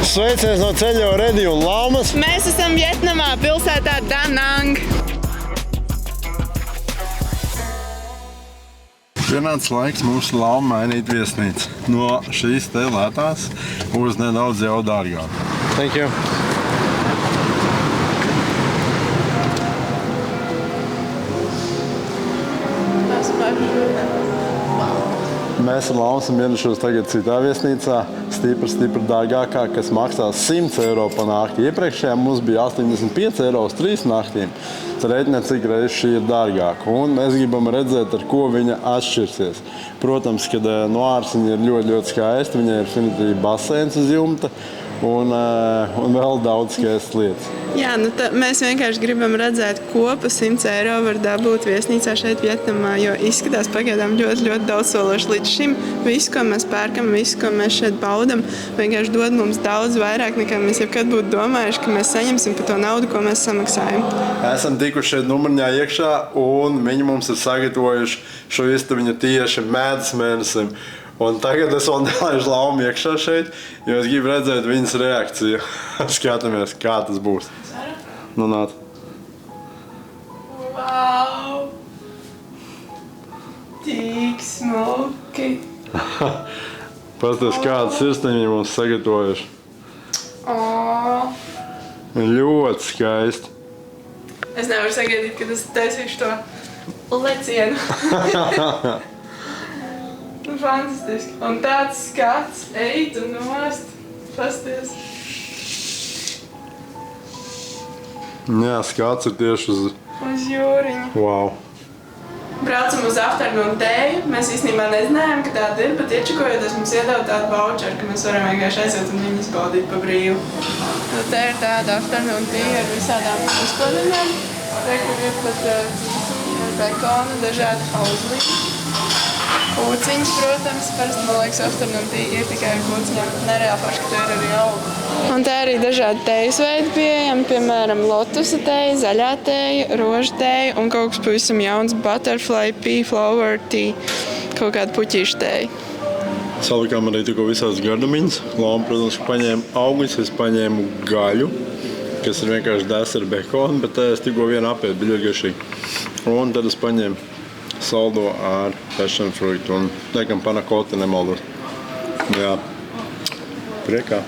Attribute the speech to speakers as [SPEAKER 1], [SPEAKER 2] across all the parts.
[SPEAKER 1] Sveiciens no ceļo Redi un Laumas.
[SPEAKER 2] Mēs esam Vietnamā, pilsētā Da Nang.
[SPEAKER 1] Pienācis laiks mūsu Lauma mainīt viesnīcu. No šīs te lētās uz nedaudz jau dārgāk. Thank you. Mēs ar Laumu esam ieradušies tagad citā viesnīcā, stipri dārgākā, kas maksās 100 eiro pa nakti. Iepriekšējā mums bija 85 eiro uz 3 naktīm. Reiķiniet, cik reizes šī ir dārgāka. Un mēs gribam redzēt, ar ko viņa atšķirsies. Protams, kad no āras viņa ir ļoti skaista, viņai ir Infinity baseins uz jumta un vēl daudz skaistas lietas.
[SPEAKER 2] Jā, mēs vienkārši gribam redzēt, ko pa 100 eiro var dabūt viesnīcā šeit Vietnamā, jo izskatās pagaidām ļoti daudzsološi. Līdz šim visu, ko mēs pērkam, visu, ko mēs šeit baudam, vienkārši dod mums daudz vairāk, nekā mēs jebkad būtu domājuši, ka mēs saņemsim par to naudu, ko mēs samaksājam.
[SPEAKER 1] Esam tikuši šeit numuriņā iekšā, un viņi mums ir sagatavojuši šo istabiņu tieši medus mēnesim. Un tagad es vēl nelaižu Laumu iekšā šeit, jo es gribu redzēt viņas reakciju. Skatāmies, kā tas būs. Nu, nāc.
[SPEAKER 2] Wow! Tik smuki!
[SPEAKER 1] Pastāties, kādas sirsniņi mums sagatavojuši.
[SPEAKER 2] Oh.
[SPEAKER 1] Ļoti skaisti.
[SPEAKER 2] Es nevaru sagaidīt, kad es taisīšu to lecienu. Fantastiski. Un tāds skats, ej tu nost, pasties.
[SPEAKER 1] Jā, skats ir tieši
[SPEAKER 2] uz jūriņu.
[SPEAKER 1] Wow.
[SPEAKER 2] Braucam uz afternoon teju. Mēs īstenībā nezinājām, ka tāda ir, bet iečakojoties mums iedeva tādu voucheru, ka mēs varam vienkārši aiziet un viņu izbaudīt pa brīvu. Te ir tāda afternoon teja ar visādām uzkladiņām. Te, kur ir pat bekona, dažādi hauzliņi. Kūciņas, protams, parasti, man liekas, afternoon tea ir tikai ar kūciņām. Nereāli paši, ka te ir arī auga. Un te arī dažādi tejas veidi pieejami, piemēram, lotusa teja, zaļā teja, roža teja un kaut kas pavisam jauns butterfly pea flower tea, kaut kāda puķīša teja.
[SPEAKER 1] Salikām arī tikko visās gardumiņas. Lauma, protams, paņēma augļus, es paņēmu gaļu, kas ir vienkārši dēs ar bekonu, bet es tikko vienu apēdu, bija ļoti garšīgi. Un tad es paņēmu saldo ar passion fruit un liekam panakoti nemaldos. Jā, priekā.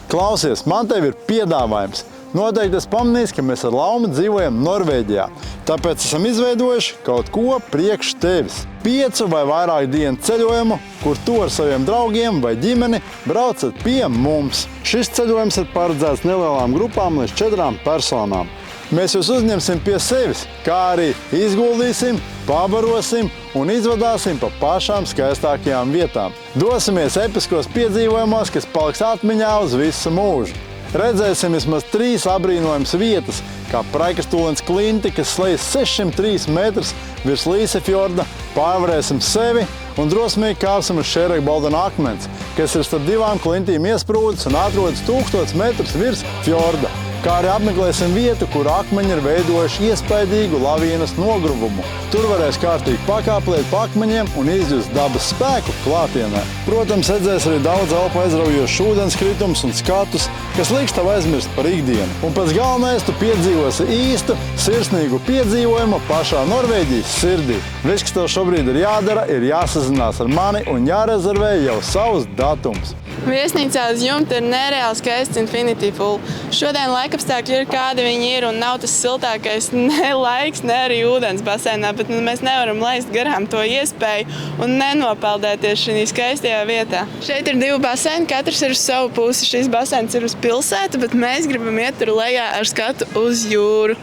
[SPEAKER 1] Klausies, man tev ir piedāvājums. Noteikti es pamanīju, ka mēs ar Laumu dzīvojam Norvēģijā. Tāpēc esam izveidojuši kaut ko priekš tevis. 5 vai vairāk dienu ceļojumu, kur tu ar saviem draugiem vai ģimeni braucat pie mums. Šis ceļojums ir paredzēts nelielām grupām līdz 4 personām. Mēs jūs uzņemsim pie sevis, kā arī izguldīsim, pabarosim un izvadāsim pa pašām skaistākajām vietām. Dosimies episkos piedzīvojumos, kas paliks atmiņā uz visu mūžu. Redzēsim vismaz 3 abrīnojamas vietas, kā Praikastūlens klinti, kas slejas 603 metrus virs Līsefjorda, pārvarēsim sevi un drosmīgi kāpsim uz Šērekbaldena akmens, kas ir starp 2 klintīm iesprūdis un atrodas 1000 metrus virs fjorda. Kā arī apmeklēsim vietu, kur akmeņi ir veidojuši iespaidīgu lavīnas nogruvumu. Tur varēs kārtīgi pakāplēt pa akmeņiem un izjust dabas spēku klātienē. Protams, redzēs arī daudz elpu aizraujošus ūdenskritumus un skatus, kas liks tev aizmirst par ikdienu. Un pēc galvenais tu piedzīvosi īstu, sirsnīgu piedzīvojumu pašā Norvēģijas sirdī. Viss, kas tev šobrīd ir jādara, ir jāsazinās ar mani un jārezervē jau savus datums.
[SPEAKER 2] Viesnīcā uz jumta ir nereāli skaists Infinity pool. Šodien laikapstākļi ir kādi viņi ir un nav tas siltākais ne laiks, ne arī ūdens basēnā, bet mēs nevaram laist garām to iespēju un nenopeldēties šī skaistajā vietā. Šeit ir 2 baseini, katrs ir uz savu pusi. Šis baseins ir uz pilsētu, bet mēs gribam iet tur lejā ar skatu uz jūru.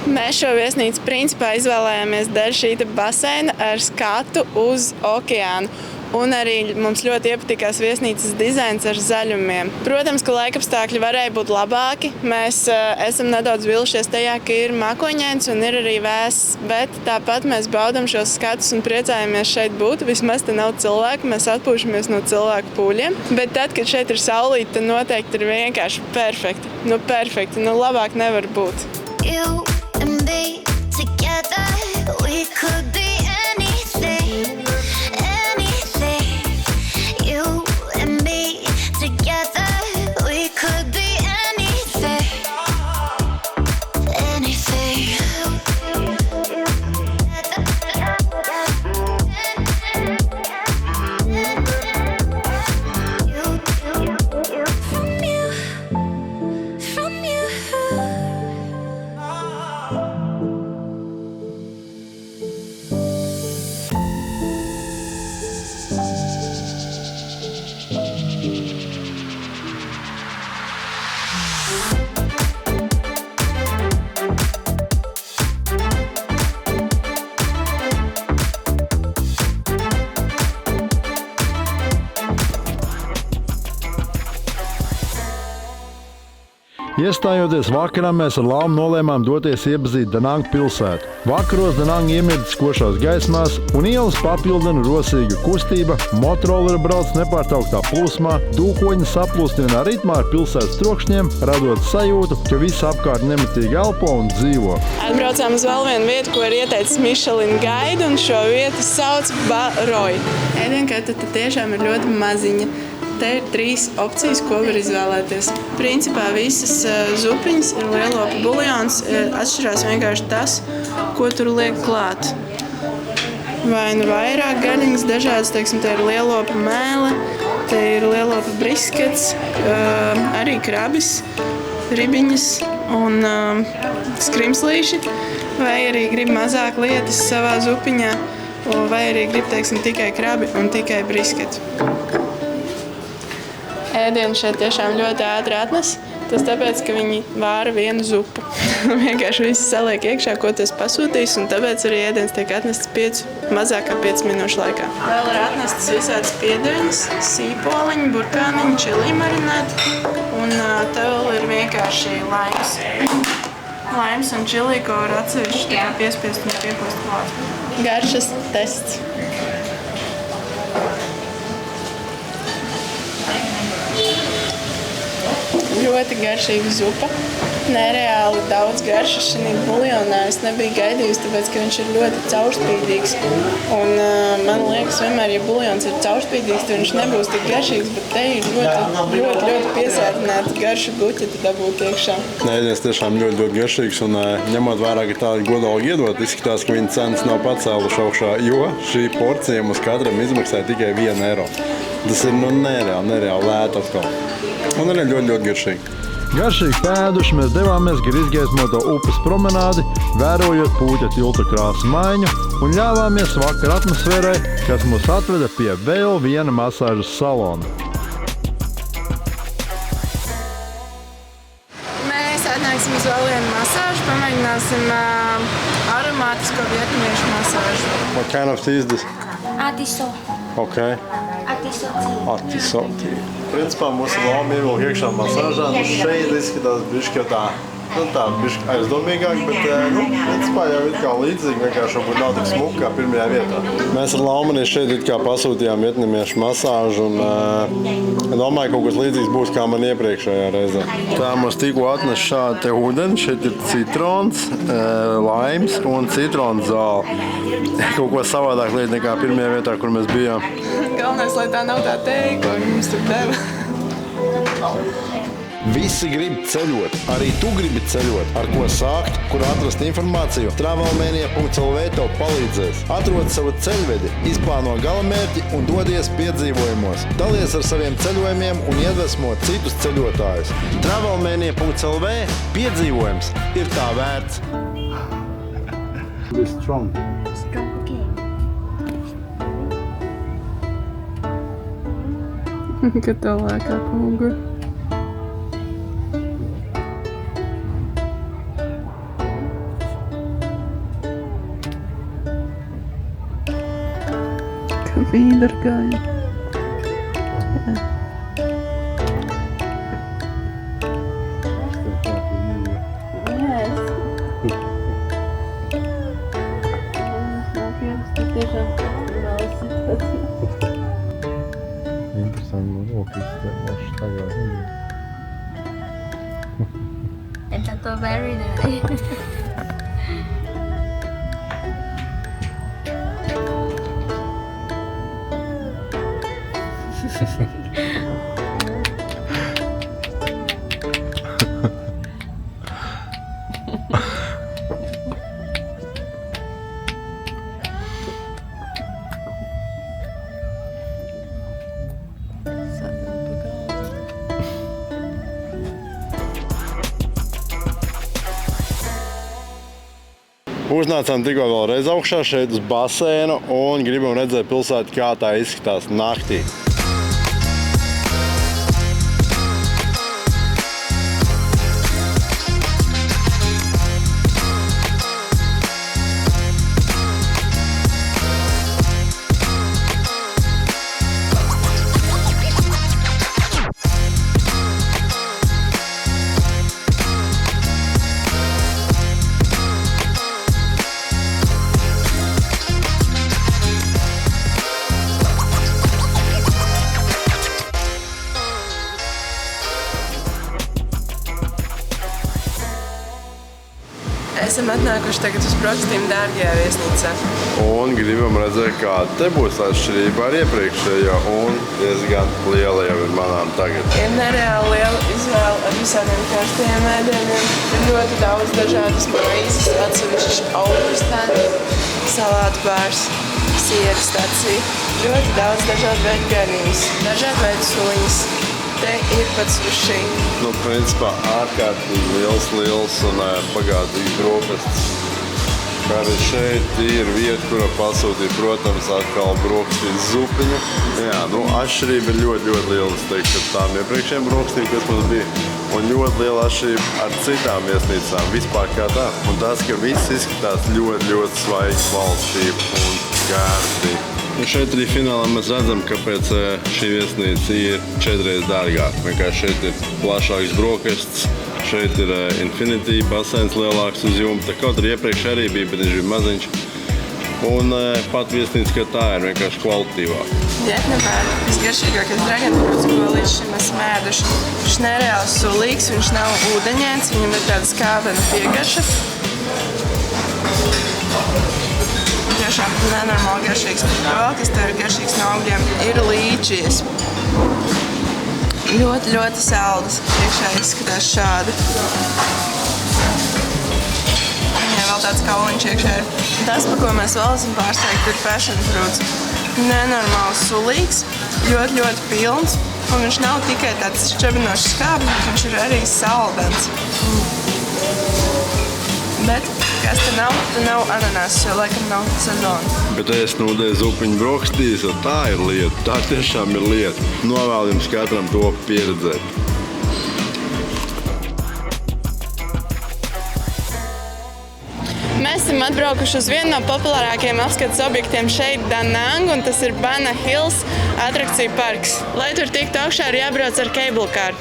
[SPEAKER 2] Mēs šo viesnīcu principā izvēlējāmies dēļ šī baseina ar skatu uz okeānu. Un arī mums ļoti iepatikās viesnīcas dizains ar zaļumiem. Protams, ka laikapstākļi varēja būt labāki. Mēs esam nedaudz vilšies tajā, ka ir mākoņains un ir arī vēss, bet tāpat mēs baudam šos skatus un priecājamies šeit būt. Vismaz te nav cilvēku, mēs atpūšamies no cilvēku pūļiem. Bet tad, kad šeit ir saulīte, tad noteikti ir vienkārši perfekti. Perfekti. Labāk nevar būt.
[SPEAKER 3] You and me together, we could be anything. Together
[SPEAKER 4] Iestājoties vakarā, mēs ar Laumu nolēmām doties iepazīt Danangu pilsētu. Vakaros Dananga iemirdas košās gaismās un ielas papildina rosīga kustība, motorolleri brauc nepārtrauktā plūsmā, tūkoņi saplūst vienā ritmā ar pilsētas trokšņiem, radot sajūtu, ka viss apkārt nemitīgi elpo un dzīvo.
[SPEAKER 2] Atbraucām uz vēl vienu vietu, ko ir ieteicis Michelin Guide, un šo vietu sauc Baroja. Ēdienkarte tiešām ir ļoti maziņa. Te ir 3 opcijas, ko var izvēlēties. Principā visas zupiņas ir lielopu buljons, atšķirās vienkārši tas, ko tur liek klāt. Vai nu vairāk gaļiņas dažādas, teiksim, te ir lielopa mēle, te ir lielopa briskets, arī krabis, ribiņas un skrimslīši, vai arī grib mazāk lietas savā zupiņā, vai arī grib, teiksim, tikai krabi un tikai brisketu. Ēdienu šeit tiešām ļoti ātri atnes. Tas tāpēc, ka viņi vāra vienu zupu. Vienkārši viss saliek iekšā, ko tas pasūtīs, un tāpēc arī ēdiens tiek atnests mazāk kā 5 minūšu laikā. Vēl ir atnestas visādas piedeviņas, sīpoliņi, burkāniņi, čili marinēti, un te vēl ir vienkārši laims. Laims un čili, ko var atsevišķi piespiest un piekost klāt. Garšas tests. Ļoti garšīga zupa. Nereāli daudz garšas šajā buljonā. Es nebiju gaidījusi, tāpēc, ka viņš ir ļoti caurspīdīgs. Un man liekas, vienmēr, ja buljons ir caurspīdīgs, tad viņš nebūs tik garšīgs, bet te ir ļoti piesātināta garša guķeta dabūt iekšā.
[SPEAKER 1] Ēdiens tiešām ļoti garšīgs, un ņemot vērā, ka tādi godīgi iedot, izskatās, ka viņa cenas nav pacēluši augšā, jo šī porcija mums katram izmaksāja tikai 1 eiro. Tas ir nereāli lēti atkal. Un arī ļoti garšīgi.
[SPEAKER 4] Garšīgi pēduši mēs devāmies gar izgaismoto upes promenādi, vērojot Pūķa tilta krāsu maiņu un ļāvāmies vakara atmosfērai, kas mūs atveda pie vēl viena masāžas salona.
[SPEAKER 2] Mēs atnāksim uz vēl vienu masāžu, pamēģināsim aromātisko vietnamiešu masāžu.
[SPEAKER 1] What kind of tea is this?
[SPEAKER 5] Atiso.
[SPEAKER 1] Okay.
[SPEAKER 5] Atiso tea.
[SPEAKER 1] Principā mūsu Lama ievilka iekšā masāžā, šeit izskatās bišķi tā bišķi aizdomīgāk, bet principā jau it kā līdzīgi, vienkārši varbūt nav tik smuka kā pirmajā vietā. Mēs ar Laumanī šeit it kā pasūtījām vietnamiešu masāžu un domāju, kaut kas līdzīgs būs kā man iepriekšējā reizē. Tā mums tikko atnes šādi te ūdeni, šeit ir citrons, laims un citrons zāle. Kaut ko savādāk lieta nekā pirmajā vietā, kur mēs bijām.
[SPEAKER 2] Galvenais, lai tā nav tā teika, ko mums tur deva.
[SPEAKER 4] Visi grib ceļot, arī tu gribi ceļot. Ar ko sākt, kur atrast informāciju? Travelmania.lv tev palīdzēs. Atrod savu ceļvedi, izplāno galamērķi un dodies piedzīvojumos. Dalies ar saviem ceļojumiem un iedvesmo citus ceļotājus. Travelmania.lv piedzīvojums ir tā vērts. Be strong.
[SPEAKER 2] Kad tev lēkā pūgu. Ka vīdargāja.
[SPEAKER 5] It's a very nice.
[SPEAKER 1] Uznācām tikko vēlreiz augšā šeit uz basēnu un gribam redzēt pilsētu, kā tā izskatās naktī.
[SPEAKER 2] Esam atnākuši tagad uz brokastīm dārgajā viesnīcā.
[SPEAKER 1] Un gribam redzēt, kāda te būs atšķirība ar iepriekšējo, un diezgan liela jau ir manām tagad.
[SPEAKER 2] Ir nereāli liela izvēle ar visādiem karstiem ēdieniem. Ir ļoti daudz dažādas maizes, atsevišķi augļu standi, salātu bārs, siera stacija. Ļoti daudz dažādu veidu garnības, dažādu veidu suliņas. Te ir pat sushi.
[SPEAKER 1] Principā ārkārtīgi liels un bagātīgs brokastis. Kā arī šeit ir vieta, kura pasūtīja, protams, atkal brokastīs zupiņu. Jā, atšķirība ir ļoti liela, es teiktu, ar tām iepriekšējiem brokastīm, kas mums bija. Un ļoti liela atšķirība ar citām viesnīcām vispār kā tā. Un tas, ka viss izskatās ļoti svaigs, valstība un kārtīgi. Šeit arī finālā mēs redzam, kāpēc šī viesnīca ir 4 reizes dārgāka. Vienkārši šeit ir plašāks brokastis, šeit ir Infinity baseins lielāks uz jumta. Kaut arī iepriekš arī bija, bet viņš bija maziņš. Un pat viesnīca, ka tā ir vienkārši kvalitatīvāka.
[SPEAKER 2] Vietnamā visgaršīgākais dragonfruits, ko līdz šim esam ēduši. Viņš nereāli sulīgs, viņš nav ūdeņains, viņam ir tāda skābena piegarša. Tiešām nenormāli garšīgs. Vēl, kas tev ir garšīgs no augļiem, ir līčies. Ļoti saldas. Iekšā izskatās šādi. Viņai vēl tāds kauliņš iekšā ir. Tas, pa ko mēs vēl esam pārsteigti, ir passion fruits. Nenormāli sulīgs, ļoti pilns. Un viņš nav tikai tāds šķebinošs skābs, bet viņš ir arī saldens. Bet kas te nav ananās, jo laikam nav sezona.
[SPEAKER 1] Bet es nūdēju zupiņu brokastīs, un tā ir lieta. Tā tiešām ir lieta. Novēlu jums katram to pieredzēt.
[SPEAKER 2] Mēs esam atbraukuši uz vienu no populārākajiem apskates objektiem šeit, Da Nang, un tas ir Bana Hills atrakciju parks. Lai tur tiktu augšā, ir jābrauc ar cable car.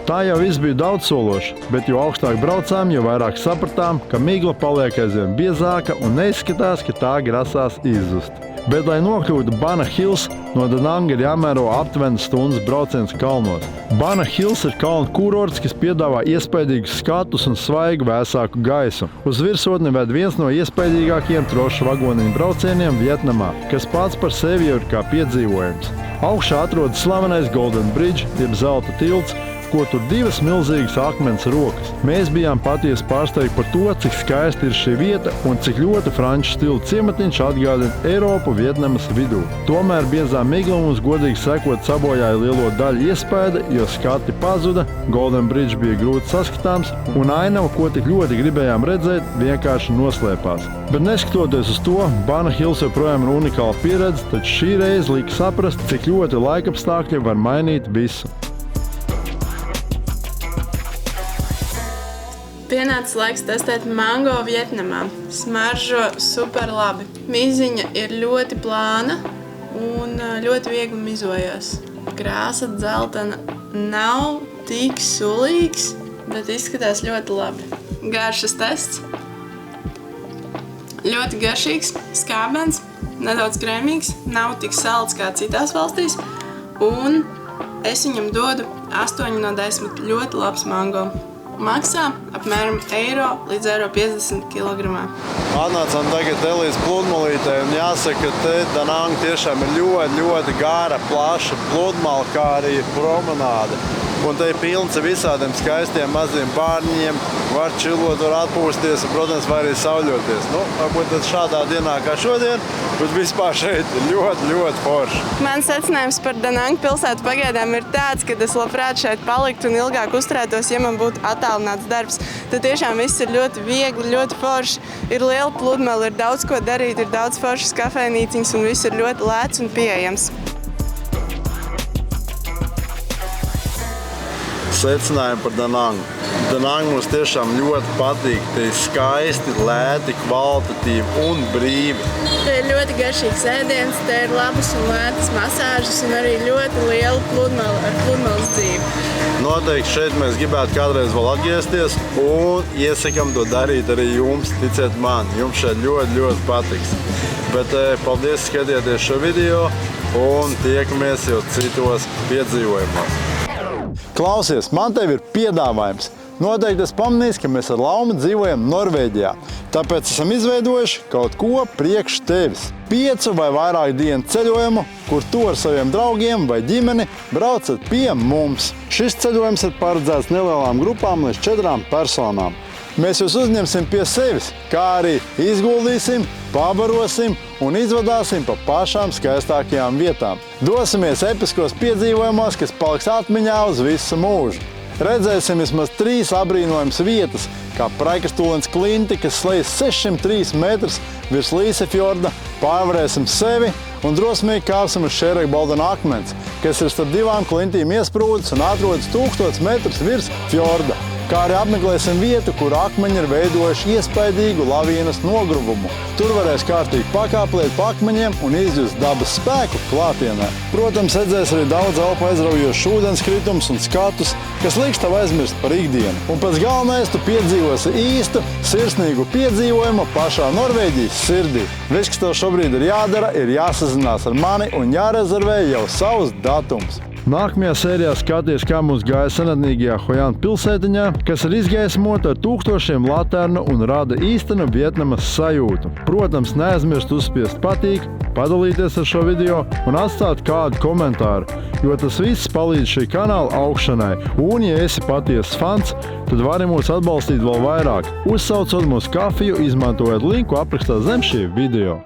[SPEAKER 4] Tā jau viss bija daudzsološi, bet jo augstāk braucām, jo vairāk sapratām, ka migla paliek aizvien biezāka un neizskatās, ka tā grasās izzust. Bet, lai nokļūtu Bana Hills, no Da Nang ir jāmēro aptuveni stundas brauciens kalnos. Bana Hills ir kalnu kurorts, kas piedāvā iespaidīgus skatus un svaigu vēsāku gaisu. Uz virsotni ved viens no iespaidīgākajiem trošu vagoniņu braucieniem Vietnamā, kas pats par sevi jau ir kā piedzīvojums. Augšā atrodas slavenais Golden Bridge, jeb zelta tilts, ko tur 2 milzīgas akmens rokas. Mēs bijām patiesi pārsteigti par to, cik skaisti ir šī vieta un cik ļoti franču stila ciematiņš atgādina Eiropu Vietnamas vidū. Tomēr biezā migla mums godīgi sakot sabojāja lielo daļu iespēja, jo skati pazuda, Golden Bridge bija grūti saskatāms un ainava, ko tik ļoti gribējām redzēt, vienkārši noslēpās. Bet neskatoties uz to, Bana Hills joprojām ir unikāla pieredze, taču šī reize lika saprast, cik ļoti laikapstākļi var mainīt visu.
[SPEAKER 2] Pienācis laiks testēt mango Vietnamā. Smaržo super labi. Miziņa ir ļoti plāna un ļoti viegli mizojās. Krāsa dzeltena nav tik sulīgs, bet izskatās ļoti labi. Garšas tests. Ļoti garšīgs, skābens, nedaudz krēmīgs, nav tik salds kā citās valstīs. Un es viņam dodu 8 no 10. Ļoti labs mango. Maksā apmēram līdz €1,50 kilogramā.
[SPEAKER 4] Atnācām tagad te līdz pludmalītei un jāsaka, ka te Da Nang tiešām ir ļoti gara, plaša pludmala, kā arī promenāde. Un te ir pilns ar visādiem skaistiem maziem bārņiem, var čilot, var atpūsties un, protams, var arī sauļoties. Varbūt tad šādā dienā kā šodien, bet vispār šeit ir ļoti forši.
[SPEAKER 2] Mans secinājums par Da Nang pilsētu pagaidām ir tāds, ka es labprāt šeit paliktu un ilgāk uzturētos, ja man būtu attālināts darbs. Tad tiešām viss ir ļoti viegli, ļoti forši. Ir liela pludmale, ir daudz ko darīt, ir daudz foršas kafejnīciņas un viss ir ļoti lēts un pieejams.
[SPEAKER 4] Secinājumi par Da Nang. Da Nang mums tiešām ļoti patīk. Te ir skaisti, lēti, kvalitatīvi un brīvi.
[SPEAKER 2] Te ir ļoti garšīgs ēdiens, te ir labas un lētas masāžas un arī ļoti liela pludmale ar pludmales dzīvi.
[SPEAKER 4] Noteikti šeit mēs gribētu kādreiz vēl atgriezties un iesakam to darīt arī jums, ticiet man, jums šeit ļoti patiks. Bet paldies, skatieties šo video un tiekamies jau citos piedzīvojumos. Klausies, man tev ir piedāvājums. Noteikti es pamanīju, ka mēs ar Laumu dzīvojam Norvēģijā. Tāpēc esam izveidojuši kaut ko priekš tevis. 5 vai vairāk dienu ceļojumu, kur tu ar saviem draugiem vai ģimeni braucat pie mums. Šis ceļojums ir paredzēts nelielām grupām līdz 4 personām. Mēs jūs uzņemsim pie sevis, kā arī izguldīsim, pabarosim un izvadāsim pa pašām skaistākajām vietām. Dosimies episkos piedzīvojumos, kas paliks atmiņā uz visu mūžu. Redzēsim vismaz 3 abrīnojamas vietas, kā Praikastūlens klinti, kas slēdz 603 metrus virs Līsefjorda, pārvarēsim sevi un drosmīgi kāpsim uz Šērekbaldena akmens, kas ir starp 2 klintīm iesprūdis un atrodas 1000 metrus virs fjorda. Kā arī apmeklēsim vietu, kur akmeņi ir veidojuši iespaidīgu lavīnas nogrubumu. Tur varēs kārtīgi pakāplēt pa akmeņiem un izjust dabas spēku klātienē. Protams, redzēs arī daudz elpu aizraujošus ūdenskritumus un skatus, kas liks tev aizmirst par ikdienu. Un pēc galvenais tu piedzīvosi īstu, sirsnīgu piedzīvojumu pašā Norvēģijas sirdī. Viss, kas tev šobrīd ir jādara, ir jāsazinās ar mani un jārezervē jau savus datumus. Nākamajā sērijā skaties, kā mums gāja senatnīgajā Hojāna pilsētiņā, kas ir izgaismota ar tūkstošiem laternu un rada īstenu Vietnamas sajūtu. Protams, neaizmirst uzspiest patīk, padalīties ar šo video un atstāt kādu komentāru, jo tas viss palīdz šī kanāla augšanai. Un, ja esi patiesas fans, tad vari mūs atbalstīt vēl vairāk, uzsaucot mūsu kafiju, izmantojot linku aprakstā zem šī video.